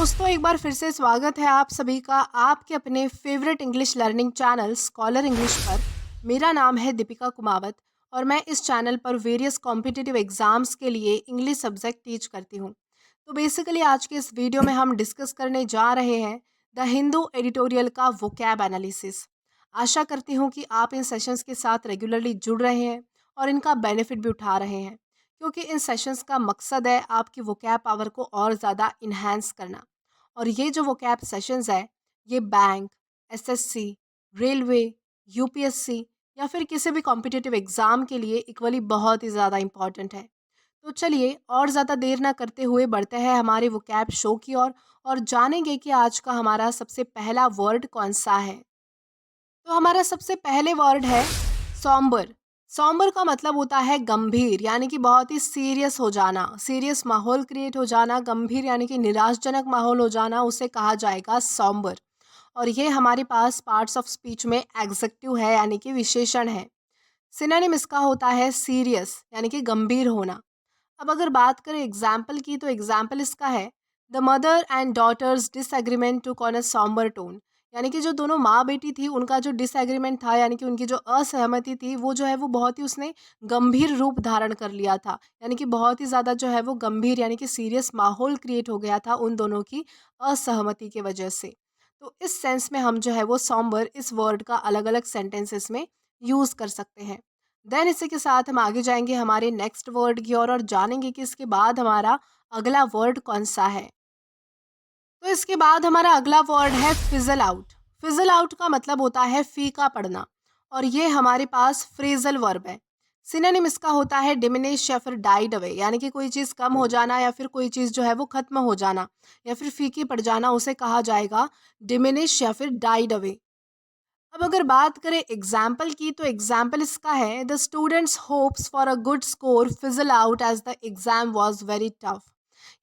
दोस्तों, एक बार फिर से स्वागत है आप सभी का आपके अपने favourite English learning channel scholar English पर। मेरा नाम है दीपिका कुमावत और मैं इस चैनल पर वेरियस कॉम्पिटिटिव एग्जाम्स के लिए इंग्लिश सब्जेक्ट टीच करती हूँ। तो बेसिकली आज के इस वीडियो में हम डिस्कस करने जा रहे हैं द हिंदू एडिटोरियल का वोकैब एनालिसिस। आशा करती हूँ कि आप इन सेशंस के साथ रेगुलरली जुड़ रहे हैं और इनका बेनिफिट भी उठा रहे हैं, क्योंकि इन सेशंस का मकसद है आपकी वोकैब पावर को और ज़्यादा इन्हांस करना। और ये जो वोकैब सेशंस है, ये बैंक, एसएससी, रेलवे, यूपीएससी या फिर किसी भी कॉम्पिटिटिव एग्ज़ाम के लिए इक्वली बहुत ही ज़्यादा इम्पॉर्टेंट है। तो चलिए और ज़्यादा देर ना करते हुए बढ़ते हैं हमारे वोकैब शो की ओर और जानेंगे कि आज का हमारा सबसे पहला वर्ड कौन सा है। तो हमारा सबसे पहले वर्ड है सॉम्बर। सॉम्बर का मतलब होता है गंभीर, यानी कि बहुत ही सीरियस हो जाना, सीरियस माहौल क्रिएट हो जाना। गंभीर यानी कि निराशजनक माहौल हो जाना, उसे कहा जाएगा सॉम्बर। और ये हमारे पास पार्ट्स ऑफ स्पीच में एग्जेक्टिव है, यानी कि विशेषण है। सिनोनिम इसका होता है सीरियस, यानी कि गंभीर होना। अब अगर बात करें एग्जाम्पल की, तो एग्जाम्पल इसका है the mother and daughter's disagreement to con a sombre tone. यानी कि जो दोनों माँ बेटी थी, उनका जो डिसएग्रीमेंट था, यानी कि उनकी जो असहमति थी, वो जो है वो बहुत ही उसने गंभीर रूप धारण कर लिया था। यानी कि बहुत ही ज़्यादा जो है वो गंभीर यानी कि सीरियस माहौल क्रिएट हो गया था उन दोनों की असहमति की वजह से। तो इस सेंस में हम जो है वो सॉम्बर इस वर्ड का अलग अलग सेंटेंसेस में यूज़ कर सकते हैं। देन इसी के साथ हम आगे जाएंगे हमारे नेक्स्ट वर्ड की ओर और जानेंगे कि इसके बाद हमारा अगला वर्ड कौन सा है। तो इसके बाद हमारा अगला वर्ड है फिजल आउट। फिजल आउट का मतलब होता है फीका पड़ना और ये हमारे पास फ्रेजल वर्ब है। सिनोनिम इसका होता है डिमिनिश या फिर डाइड अवे, यानी कि कोई चीज़ कम हो जाना या फिर कोई चीज़ जो है वो खत्म हो जाना या फिर फीकी पड़ जाना, उसे कहा जाएगा डिमिनिश या फिर डाइड अवे। अब अगर बात करें एग्जाम्पल की, तो एग्जाम्पल इसका है the student's hopes for a good score fizzle out as the exam was very tough.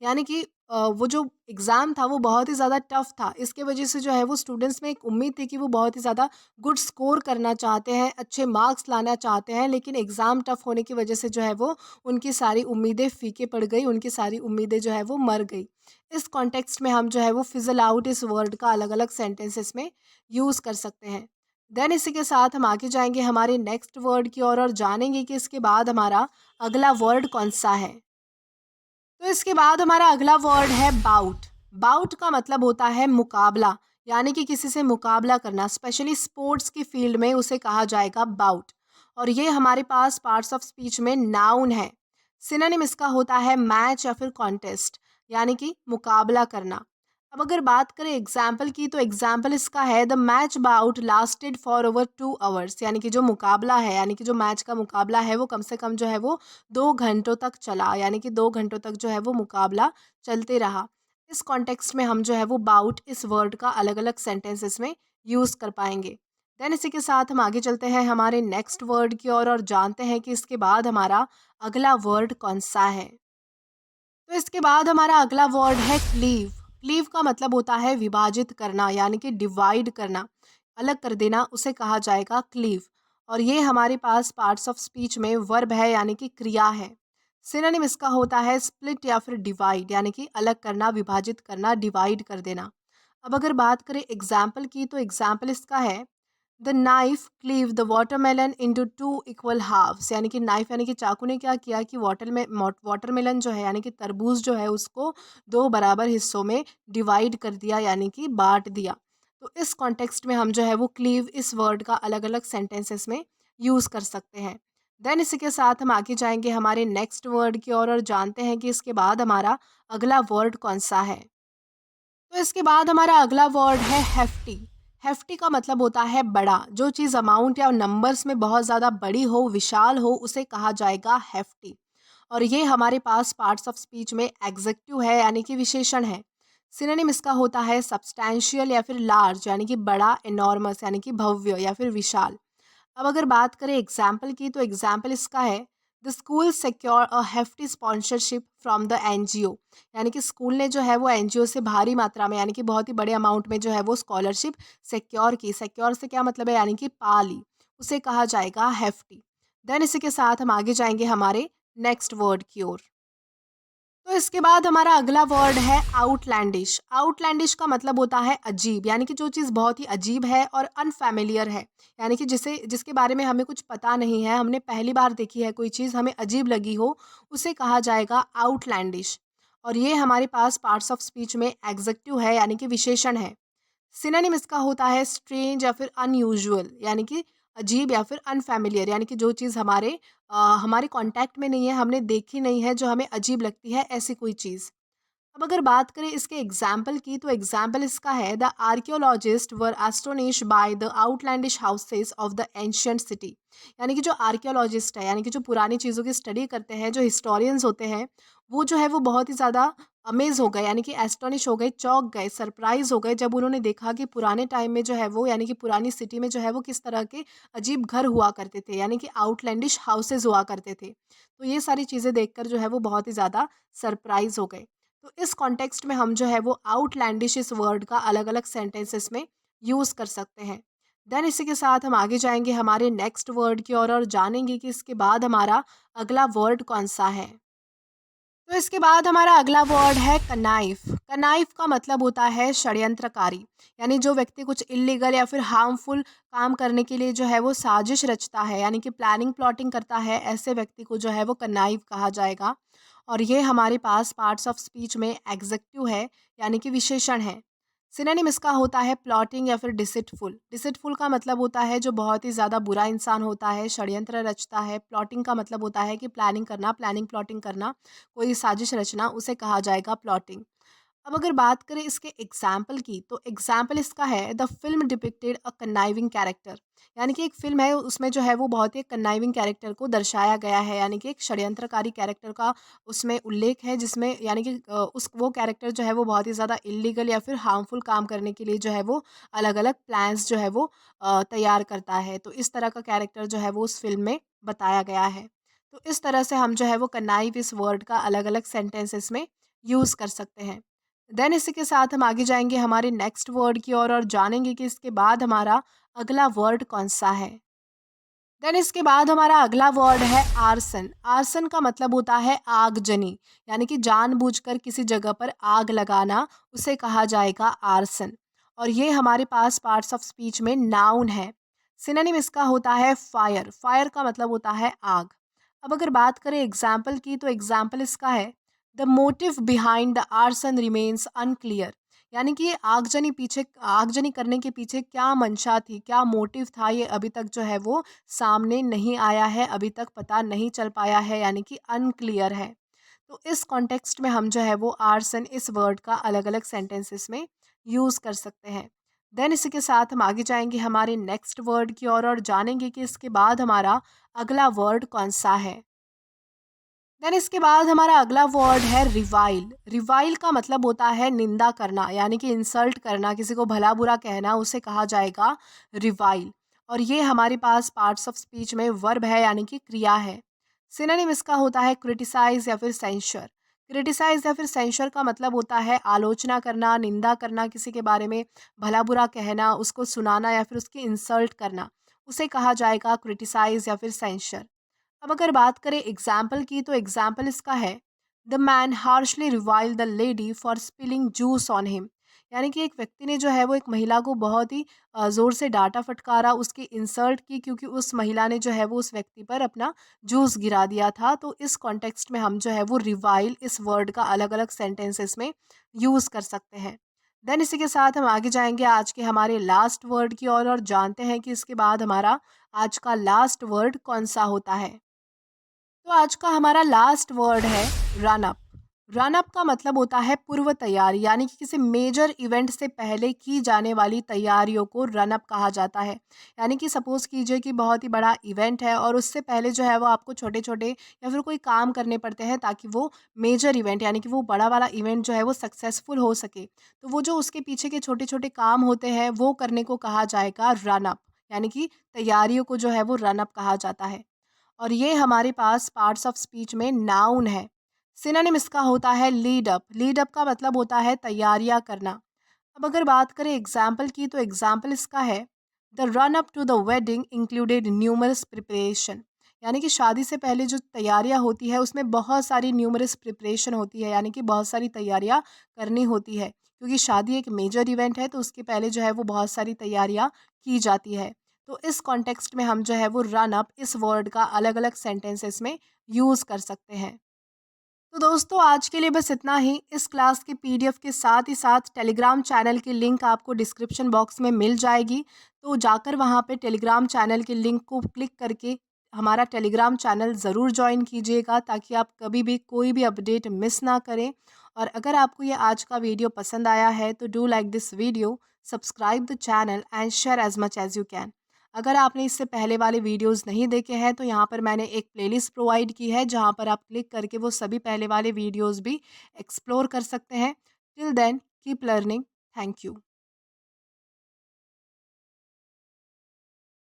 यानी कि वो जो एग्ज़ाम था वो बहुत ही ज़्यादा टफ था। इसके वजह से जो है वो स्टूडेंट्स में एक उम्मीद थी कि वो बहुत ही ज़्यादा गुड स्कोर करना चाहते हैं, अच्छे मार्क्स लाना चाहते हैं, लेकिन एग्ज़ाम टफ होने की वजह से जो है वो उनकी सारी उम्मीदें फीके पड़ गई, उनकी सारी उम्मीदें जो है वो मर गई। इस कॉन्टेक्स्ट में हम जो है वो फिजल आउट इस वर्ड का अलग अलग सेंटेंसेस में यूज़ कर सकते हैं। देन इसी के साथ हम आगे जाएंगे हमारे नेक्स्ट वर्ड की ओर और जानेंगे कि इसके बाद हमारा अगला वर्ड कौन सा है। तो इसके बाद हमारा अगला वर्ड है बाउट। बाउट का मतलब होता है मुकाबला, यानी कि किसी से मुकाबला करना। स्पेशली स्पोर्ट्स की फील्ड में उसे कहा जाएगा बाउट। और ये हमारे पास पार्ट्स ऑफ स्पीच में नाउन है। सिनोनिम इसका होता है मैच या फिर कॉन्टेस्ट, यानी कि मुकाबला करना। अब अगर बात करें एग्जाम्पल की, तो एग्जाम्पल इसका है the match bout lasted for over 2 hours. यानी कि जो मुकाबला है, यानी कि जो मैच का मुकाबला है, वो कम से कम जो है वो 2 घंटों तक चला, यानी कि 2 घंटों तक जो है वो मुकाबला चलते रहा। इस कॉन्टेक्स्ट में हम जो है वो बाउट इस वर्ड का अलग अलग सेंटेंसेस में यूज़ कर पाएंगे। देन इसी के साथ हम आगे चलते हैं हमारे नेक्स्ट वर्ड की ओर और जानते हैं कि इसके बाद हमारा अगला वर्ड कौन सा है। तो इसके बाद हमारा अगला वर्ड है क्लीव। क्लीव का मतलब होता है विभाजित करना, यानी कि डिवाइड करना, अलग कर देना, उसे कहा जाएगा क्लीव। और ये हमारे पास पार्ट्स ऑफ स्पीच में वर्ब है, यानी कि क्रिया है। सिनोनिम इसका होता है स्प्लिट या फिर डिवाइड, यानी कि अलग करना, विभाजित करना, डिवाइड कर देना। अब अगर बात करें एग्जाम्पल की, तो एग्जाम्पल इसका है the knife cleave the watermelon into 2 equal halves. यानी कि नाइफ यानी कि चाकू ने क्या किया कि वाटरमेलन जो है, यानी कि तरबूज जो है, उसको 2 बराबर हिस्सों में डिवाइड कर दिया, यानी कि बांट दिया। तो इस कॉन्टेक्स्ट में हम जो है वो क्लीव इस वर्ड का अलग अलग सेंटेंसेस में यूज़ कर सकते हैं। देन इसी के साथ हम आगे जाएंगे हमारे नेक्स्ट वर्ड की ओर और जानते हैं कि इसके बाद हमारा अगला वर्ड कौन सा है। तो इसके बाद हमारा अगला वर्ड है हेफ्टी। हेफ्टी का मतलब होता है बड़ा। जो चीज़ अमाउंट या नंबर्स में बहुत ज़्यादा बड़ी हो, विशाल हो, उसे कहा जाएगा हेफ्टी। और ये हमारे पास पार्ट्स ऑफ स्पीच में एग्जेक्टिव है, यानी कि विशेषण है। सिनोनिम इसका होता है सब्सटैंशियल या फिर लार्ज, यानी कि बड़ा, एनॉर्मस यानी कि भव्य या फिर विशाल। अब अगर बात करें एग्जाम्पल की, तो एग्जाम्पल इसका है the school secure a hefty sponsorship from the NGO. यानी कि स्कूल ने जो है वो एनजीओ से भारी मात्रा में, यानी कि बहुत ही बड़े अमाउंट में जो है वो स्कॉलरशिप सिक्योर की। सिक्योर से क्या मतलब है, यानी कि पा ली, उसे कहा जाएगा हेफ्टी। देन इसी के साथ हम आगे जाएंगे हमारे नेक्स्ट वर्ड की ओर। तो इसके बाद हमारा अगला वर्ड है आउटलैंडिश। आउटलैंडिश का मतलब होता है अजीब, यानी कि जो चीज़ बहुत ही अजीब है और अनफैमिलियर है, यानी कि जिसके बारे में हमें कुछ पता नहीं है, हमने पहली बार देखी है कोई चीज़, हमें अजीब लगी हो, उसे कहा जाएगा आउटलैंडिश। और ये हमारे पास पार्ट्स ऑफ स्पीच में एग्जेक्टिव है, यानी कि विशेषण है। सिनोनिम इसका होता है स्ट्रेंज या फिर अनयूजुअल, यानी कि अजीब या फिर अनफैमिलियर, यानी कि जो चीज़ हमारे कांटेक्ट में नहीं है, हमने देखी नहीं है, जो हमें अजीब लगती है, ऐसी कोई चीज़। अब अगर बात करें इसके एग्जाम्पल की, तो एग्जाम्पल इसका है the archaeologist were astonish by the outlandish houses of the ancient city. यानी कि जो आर्कियोलॉजिस्ट है, यानी कि जो पुरानी चीज़ों की स्टडी करते हैं, जो हिस्टोरियंस होते हैं, वो जो है वो बहुत ही ज़्यादा अमेज हो गए, यानी कि एस्टोनिश हो गए, चौंक गए, सरप्राइज हो गए, जब उन्होंने देखा कि पुराने टाइम में जो है वो, यानी कि पुरानी सिटी में जो है वो किस तरह के अजीब घर हुआ करते थे, यानी कि आउटलैंडिश हाउसेज हुआ करते थे। तो ये सारी चीज़ें देखकर जो है वो बहुत ही ज़्यादा सरप्राइज हो गए। तो इस कॉन्टेक्स्ट में हम जो है वो आउटलैंडिश इस वर्ड का अलग-अलग सेंटेंसेस में यूज़ कर सकते हैं। देन इसी के साथ हम आगे जाएँगे हमारे नेक्स्ट वर्ड की ओर और जानेंगे कि इसके बाद हमारा अगला वर्ड कौन-सा है। तो इसके बाद हमारा अगला वर्ड है कनाइफ। कनाइफ का मतलब होता है षड्यंत्रकारी, यानी जो व्यक्ति कुछ इल्लीगल या फिर हार्मफुल काम करने के लिए जो है वो साजिश रचता है, यानी कि प्लानिंग प्लॉटिंग करता है, ऐसे व्यक्ति को जो है वो कनाइफ कहा जाएगा। और ये हमारे पास पार्ट्स ऑफ स्पीच में एग्जेक्टिव है, यानी कि विशेषण है। सिनोनिम इसका होता है प्लॉटिंग या फिर डिसिटफुल। डिसिटफुल का मतलब होता है जो बहुत ही ज़्यादा बुरा इंसान होता है, षड्यंत्र रचता है। प्लॉटिंग का मतलब होता है कि प्लानिंग करना, प्लानिंग प्लॉटिंग करना, कोई साजिश रचना, उसे कहा जाएगा प्लॉटिंग। अब अगर बात करें इसके एग्जाम्पल की, तो एग्जाम्पल इसका है the film depicted a conniving character. यानी कि एक फिल्म है, उसमें जो है वो बहुत ही कन्नाइविंग कैरेक्टर को दर्शाया गया है, यानी कि एक षड्यंत्रकारी कैरेक्टर का उसमें उल्लेख है, जिसमें यानी कि उस वो कैरेक्टर जो है वो बहुत ही ज़्यादा इलीगल या फिर हार्मफुल काम करने के लिए जो है वो अलग अलग प्लान्स जो है वो तैयार करता है। तो इस तरह का कैरेक्टर जो है वो उस फिल्म में बताया गया है। तो इस तरह से हम जो है वो कन्नाइव इस वर्ड का अलग अलग सेंटेंसेस में यूज़ कर सकते हैं। देन इसी के साथ हम आगे जाएँगे हमारे नेक्स्ट वर्ड की ओर और जानेंगे कि इसके बाद हमारा अगला वर्ड कौन-सा है। देन इसके बाद हमारा अगला वर्ड है आर्सन। आर्सन का मतलब होता है आगजनी, यानी कि जानबूझकर किसी जगह पर आग लगाना, उसे कहा जाएगा आर्सन। और ये हमारे पास पार्ट्स ऑफ स्पीच में नाउन है। सिनोनिम इसका होता है फायर। फायर का मतलब होता है आग। अब अगर बात करें एग्जाम्पल की, तो एग्जाम्पल इसका है the motive behind the arson remains unclear. यानी कि ये आगजनी करने के पीछे क्या मंशा थी, क्या मोटिव था, ये अभी तक जो है वो सामने नहीं आया है, अभी तक पता नहीं चल पाया है, यानी कि अनक्लियर है। तो इस कॉन्टेक्स्ट में हम जो है वो आर्सन इस वर्ड का अलग-अलग सेंटेंसेस में यूज़ कर सकते हैं। देन इसी के साथ हम आगे जाएँगे हमारे नेक्स्ट वर्ड की ओर और जानेंगे कि इसके बाद हमारा अगला वर्ड कौन-सा है। देन इसके बाद हमारा अगला वर्ड है रिवाइल। रिवाइल का मतलब होता है निंदा करना, यानी कि इंसल्ट करना, किसी को भला बुरा कहना, उसे कहा जाएगा रिवाइल। और ये हमारे पास पार्ट्स ऑफ स्पीच में वर्ब है, यानी कि क्रिया है। सिनोनिम इसका होता है क्रिटिसाइज या फिर सेंशर। क्रिटिसाइज या फिर सेंशर का मतलब होता है आलोचना करना, निंदा करना, किसी के बारे में भला बुरा कहना, उसको सुनाना या फिर उसकी इंसल्ट करना, उसे कहा जाएगा क्रिटिसाइज या फिर सेंशर। अब अगर बात करें एग्जाम्पल की, तो एग्जाम्पल इसका है the man harshly revile the lady for spilling juice on him. यानी कि एक व्यक्ति ने जो है वो एक महिला को बहुत ही ज़ोर से डांटा फटकारा, उसकी इंसल्ट की, क्योंकि उस महिला ने जो है वो उस व्यक्ति पर अपना जूस गिरा दिया था। तो इस कॉन्टेक्स्ट में हम जो है वो रिवाइल इस वर्ड का अलग अलग सेंटेंसेस में यूज़ कर सकते हैं। देन इसी के साथ हम आगे जाएंगे आज के हमारे लास्ट वर्ड की ओर और जानते हैं कि इसके बाद हमारा आज का लास्ट वर्ड कौन सा होता है। तो आज का हमारा लास्ट वर्ड है रन अप। रन अप का मतलब होता है पूर्व तैयारी, यानी कि किसी मेजर इवेंट से पहले की जाने वाली तैयारियों को रन अप कहा जाता है। यानी कि सपोज कीजिए कि बहुत ही बड़ा इवेंट है और उससे पहले जो है वो आपको छोटे छोटे या फिर कोई काम करने पड़ते हैं, ताकि वो मेजर इवेंट, यानी कि वो बड़ा वाला इवेंट जो है वो सक्सेसफुल हो सके। तो वो जो उसके पीछे के छोटे छोटे काम होते हैं, वो करने को कहा जाएगा रन अप, यानी कि तैयारियों को जो है वो रन अप कहा जाता है। और ये हमारे पास पार्ट्स ऑफ स्पीच में नाउन है। सिनोनिम इसका होता है लीड अप। लीड अप का मतलब होता है तैयारियां करना। अब अगर बात करें एग्जाम्पल की, तो एग्जाम्पल इसका है the run up to the wedding included numerous preparation. यानी कि शादी से पहले जो तैयारियाँ होती है उसमें बहुत सारी न्यूमरस प्रिपरेशन होती है, यानी कि बहुत सारी तैयारियाँ करनी होती है। क्योंकि शादी एक मेजर इवेंट है तो उसके पहले जो है वो बहुत सारी तैयारियाँ की जाती है। तो इस कॉन्टेक्स्ट में हम जो है वो रन अप इस वर्ड का अलग-अलग सेंटेंसेस में यूज़ कर सकते हैं। तो दोस्तों आज के लिए बस इतना ही। इस क्लास के पीडीएफ के साथ ही साथ टेलीग्राम चैनल की लिंक आपको डिस्क्रिप्शन बॉक्स में मिल जाएगी। तो जाकर वहाँ पे टेलीग्राम चैनल के लिंक को क्लिक करके हमारा टेलीग्राम चैनल ज़रूर जॉइन कीजिएगा, ताकि आप कभी भी कोई भी अपडेट मिस ना करें। और अगर आपको ये आज का वीडियो पसंद आया है तो do like this video, subscribe the channel and share as much as you can. अगर आपने इससे पहले वाले वीडियोस नहीं देखे हैं तो यहाँ पर मैंने एक प्लेलिस्ट प्रोवाइड की है, जहाँ पर आप क्लिक करके वो सभी पहले वाले वीडियोस भी एक्सप्लोर कर सकते हैं। Till then keep learning. Thank you.